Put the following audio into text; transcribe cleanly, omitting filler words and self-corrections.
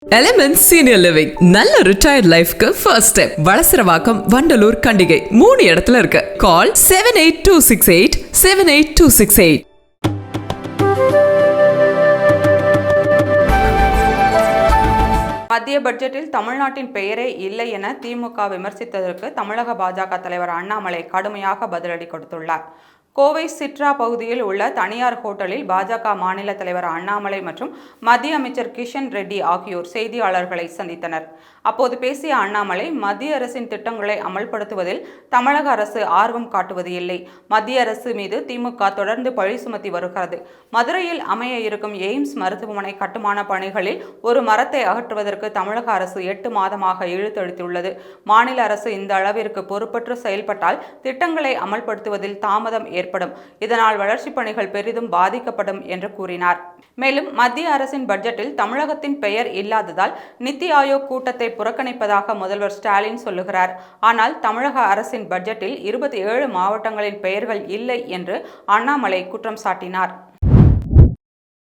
Elements Senior Living நல்ல retired லைஃப்க்கு first step. Valasaravakkam, Vandalur, Kandigai 3 இடத்துல இருக்கு. கால் 78268 78268. மத்திய பட்ஜெட்டில் தமிழ்நாட்டின் பெயரே இல்லை என திமுக விமர்சித்ததற்கு தமிழக பாஜக தலைவர் அண்ணாமலை கடுமையாக பதிலடி கொடுத்துள்ளார். கோவை சிட்ரா பகுதியில் உள்ள தனியார் ஹோட்டலில் பாஜக மாநில தலைவர் அண்ணாமலை மற்றும் மத்திய அமைச்சர் கிஷன் ரெட்டி ஆகியோர் செய்தியாளர்களை சந்தித்தனர். அப்போது பேசிய அண்ணாமலை, மத்திய அரசின் திட்டங்களை அமல்படுத்துவதில் தமிழக அரசு ஆர்வம் காட்டுவது இல்லை. மத்திய அரசு மீது திமுக தொடர்ந்து பழி சுமத்தி வருகிறது. மதுரையில் அமைய இருக்கும் எய்ம்ஸ் மருத்துவமனை கட்டுமான பணிகளில் ஒரு மரத்தை அகற்றுவதற்கு தமிழக அரசு 8 மாதமாக இழுத்தடித்துள்ளது. மாநில அரசு இந்த அளவிற்கு பொறுப்பற்று செயல்பட்டால் திட்டங்களை அமல்படுத்துவதில் தாமதம் ஏற்படும். இதனால் வளர்ச்சி பணிகள் பெரிதும் பாதிக்கப்படும் என்று கூறினார். மேலும் மத்திய அரசின் பட்ஜெட்டில் தமிழகத்தின் பெயர் இல்லாததால் நித்தி ஆயோக் கூட்டத்தை புறக்கணிப்பதாக முதல்வர் ஸ்டாலின் சொல்லுகிறார். ஆனால் தமிழக அரசின் பட்ஜெட்டில் 27 மாவட்டங்களின் பெயர்கள் இல்லை என்று அண்ணாமலை குற்றம் சாட்டினார்.